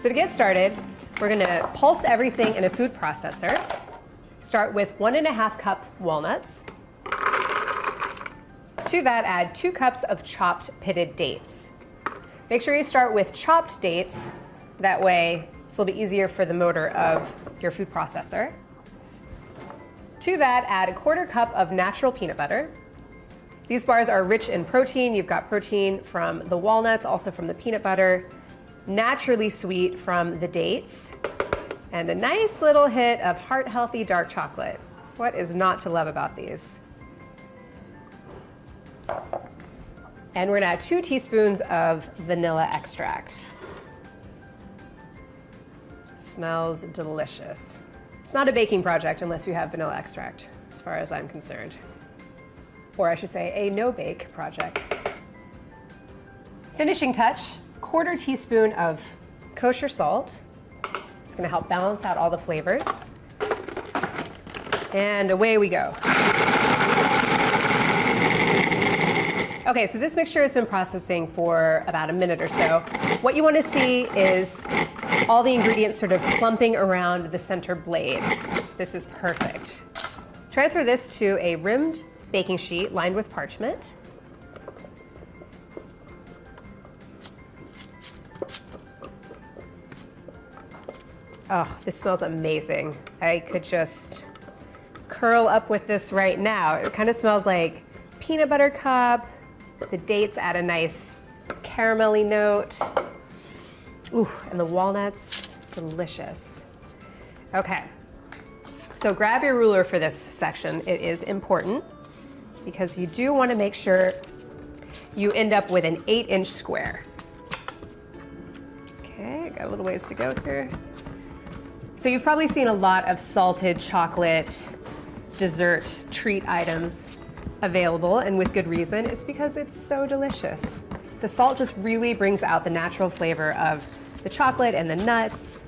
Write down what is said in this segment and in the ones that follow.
So to get started, we're gonna pulse everything in a food processor. Start with 1.5 cup walnuts. To that, add 2 cups of chopped pitted dates. Make sure you start with chopped dates. That way, it's a little bit easier for the motor of your food processor. To that, add 1/4 cup of natural peanut butter. These bars are rich in protein. You've got protein from the walnuts, also from the peanut butter, naturally sweet from the dates, and a nice little hit of heart-healthy dark chocolate. What is not to love about these? And we're gonna add 2 teaspoons of vanilla extract. Smells delicious. It's not a baking project unless you have vanilla extract, as far as I'm concerned. Or I should say, a no-bake project. Finishing touch, 1/4 teaspoon of kosher salt. It's gonna help balance out all the flavors. And away we go. Okay, so this mixture has been processing for about a minute or so. What you wanna see is all the ingredients sort of clumping around the center blade. This is perfect. Transfer this to a rimmed baking sheet lined with parchment. Oh, this smells amazing. I could just curl up with this right now. It kind of smells like peanut butter cup. The dates add a nice caramelly note. Ooh, and the walnuts, delicious. Okay, so grab your ruler for this section. It is important because you do want to make sure you end up with an 8-inch square. Okay, got a little ways to go here. So you've probably seen a lot of salted chocolate dessert treat items available, and with good reason. It's because it's so delicious. The salt just really brings out the natural flavor of the chocolate and the nuts.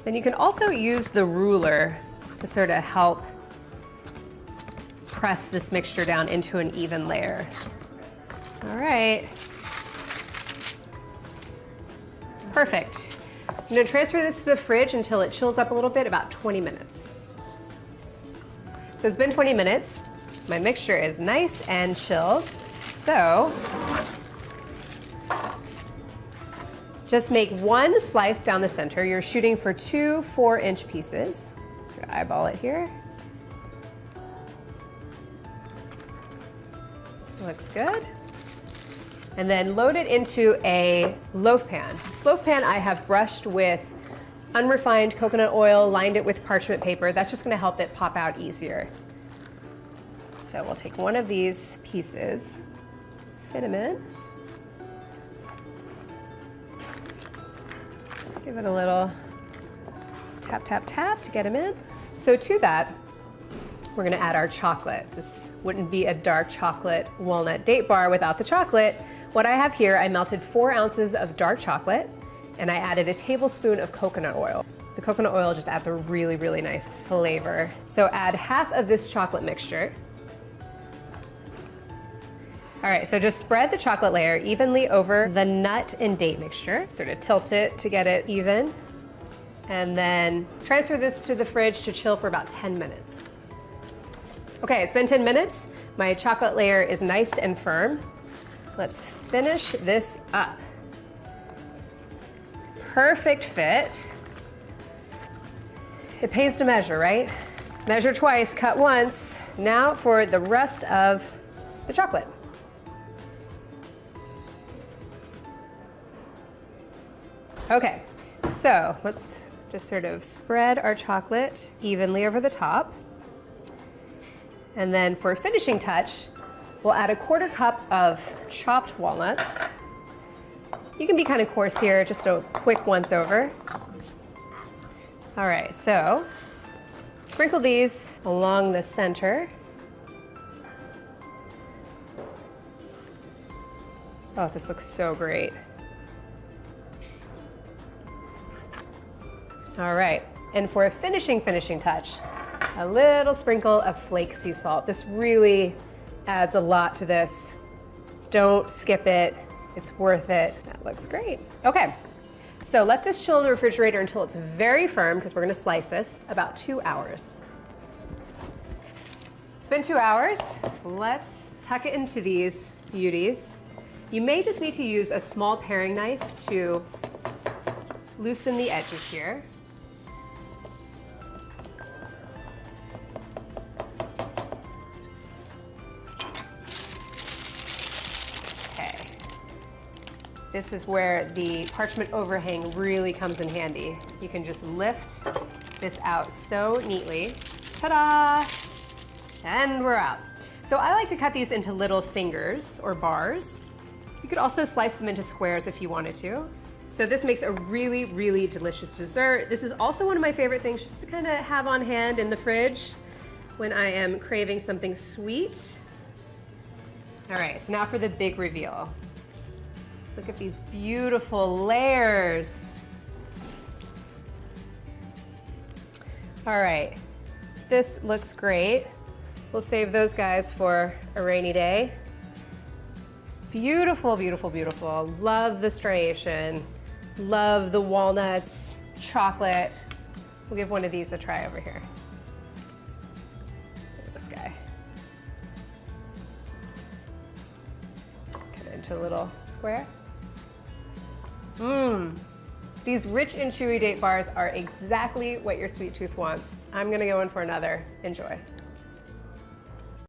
Then you can also use the ruler to sort of help press this mixture down into an even layer. All right. Perfect. I'm gonna transfer this to the fridge until it chills up a little bit, about 20 minutes. So it's been 20 minutes. My mixture is nice and chilled. So just make 1 slice down the center. You're shooting for 2 4-inch pieces. So eyeball it here. Looks good. And then load it into a loaf pan. This loaf pan I have brushed with unrefined coconut oil, lined it with parchment paper. That's just gonna help it pop out easier. So we'll take one of these pieces, fit them in. Give it a little tap, tap, tap to get them in. So to that, we're gonna add our chocolate. This wouldn't be a dark chocolate walnut date bar without the chocolate. What I have here, I melted 4 ounces of dark chocolate and I added a tablespoon of coconut oil. The coconut oil just adds a really, really nice flavor. So add half of this chocolate mixture. All right, so just spread the chocolate layer evenly over the nut and date mixture. Sort of tilt it to get it even. And then transfer this to the fridge to chill for about 10 minutes. Okay, it's been 10 minutes. My chocolate layer is nice and firm. Let's finish this up. Perfect fit. It pays to measure, right? Measure twice, cut once. Now for the rest of the chocolate. Okay, so let's just sort of spread our chocolate evenly over the top. And then for a finishing touch, we'll add 1/4 cup of chopped walnuts. You can be kind of coarse here, just a quick once over. All right, so sprinkle these along the center. Oh, this looks so great. All right, and for a finishing touch, a little sprinkle of flake sea salt. This really adds a lot to this. Don't skip it, it's worth it. That looks great. Okay, So let this chill in the refrigerator until it's very firm, because we're gonna slice this, about 2 hours. It's been 2 hours. Let's tuck it into these beauties. You may just need to use a small paring knife to loosen the edges here. This is where the parchment overhang really comes in handy. You can just lift this out so neatly. Ta-da! And we're out. So I like to cut these into little fingers or bars. You could also slice them into squares if you wanted to. So this makes a really, really delicious dessert. This is also one of my favorite things just to kind of have on hand in the fridge when I am craving something sweet. All right, so now for the big reveal. Look at these beautiful layers. All right, this looks great. We'll save those guys for a rainy day. Beautiful, beautiful, beautiful. Love the striation. Love the walnuts, chocolate. We'll give one of these a try over here. Look at this guy. Cut it into a little square. These rich and chewy date bars are exactly what your sweet tooth wants. I'm gonna go in for another. Enjoy.